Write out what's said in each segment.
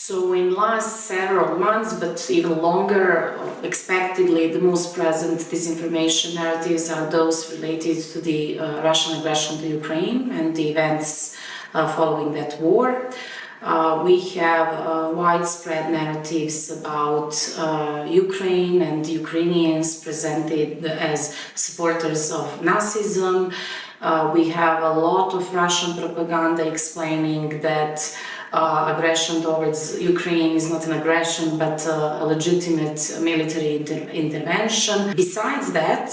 So in last several months, but even longer, expectedly, the most present disinformation narratives are those related to the Russian aggression to Ukraine and the events following that war. We have widespread narratives about Ukraine and Ukrainians presented as supporters of Nazism. We have a lot of Russian propaganda explaining that aggression towards Ukraine is not an aggression but a legitimate military intervention. Besides that,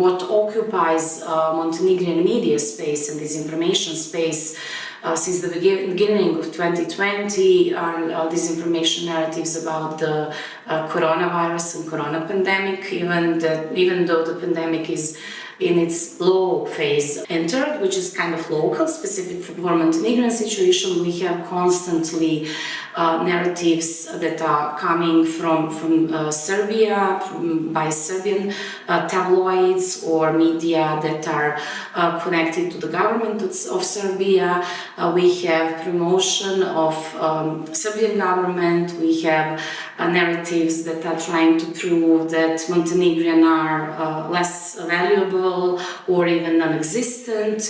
what occupies Montenegrin media space and disinformation space since the beginning of 2020 are disinformation narratives about the coronavirus and corona pandemic, even though the pandemic is in its low phase. And third, which is kind of local, specific for Montenegrin situation, we have constantly narratives that are coming from Serbia, by Serbian tabloids or media that are connected to the government of Serbia. We have promotion of Serbian government. We have narratives that are trying to prove that Montenegrin are less valuable or even non-existent,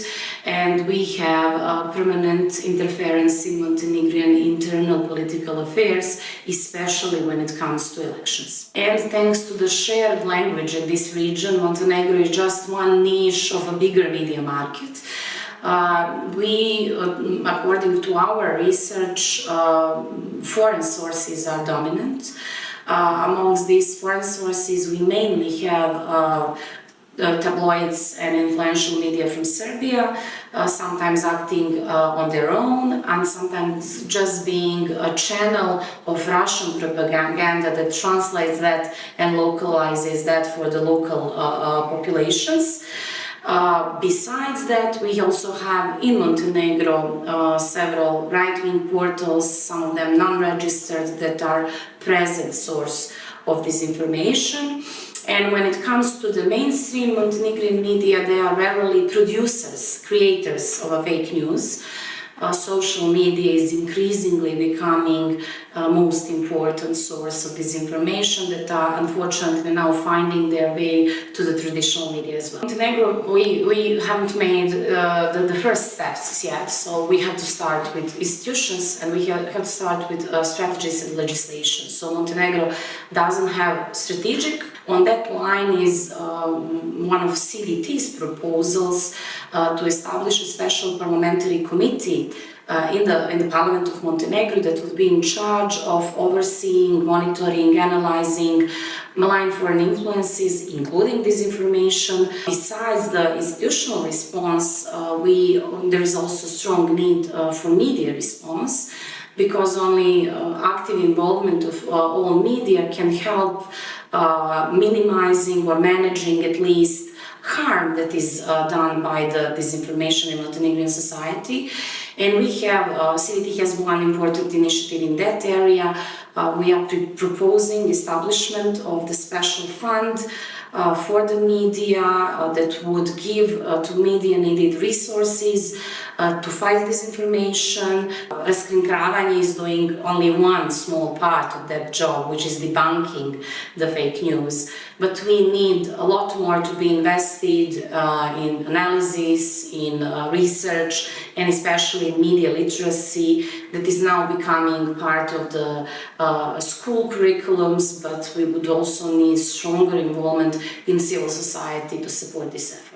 and we have permanent interference in Montenegrin internal political affairs, especially when it comes to elections. And thanks to the shared language in this region, Montenegro is just one niche of a bigger media market. According to our research, foreign sources are dominant. Amongst these foreign sources, we mainly have tabloids and influential media from Serbia, sometimes acting on their own and sometimes just being a channel of Russian propaganda that translates that and localizes that for the local populations. Besides that, we also have in Montenegro several right-wing portals, some of them non-registered, that are present source of this information. And when it comes to the mainstream Montenegrin media, they are rarely producers, creators of a fake news. Social media is increasingly becoming most important source of disinformation that are unfortunately now finding their way to the traditional media as well. In Montenegro, we haven't made the first steps yet, so we have to start with institutions and we have to start with strategies and legislation. So Montenegro doesn't have strategic. On that line is one of CVT's proposals to establish a special parliamentary committee in the Parliament of Montenegro that would be in charge of overseeing, monitoring, analyzing malign foreign influences, including disinformation. Besides the institutional response, there is also strong need for media response, because only active involvement of all media can help minimizing or managing at least harm that is done by the disinformation in Montenegrin society. And we have, CVT has one important initiative in that area. We are proposing establishment of the special fund for the media that would give to media needed resources to fight disinformation. Raskrinkravanje is doing only one small part of that job, which is debunking the fake news. But we need a lot more to be invested in analysis, in research, and especially in media literacy that is now becoming part of the school curriculums, but we would also need stronger involvement in civil society to support this effort.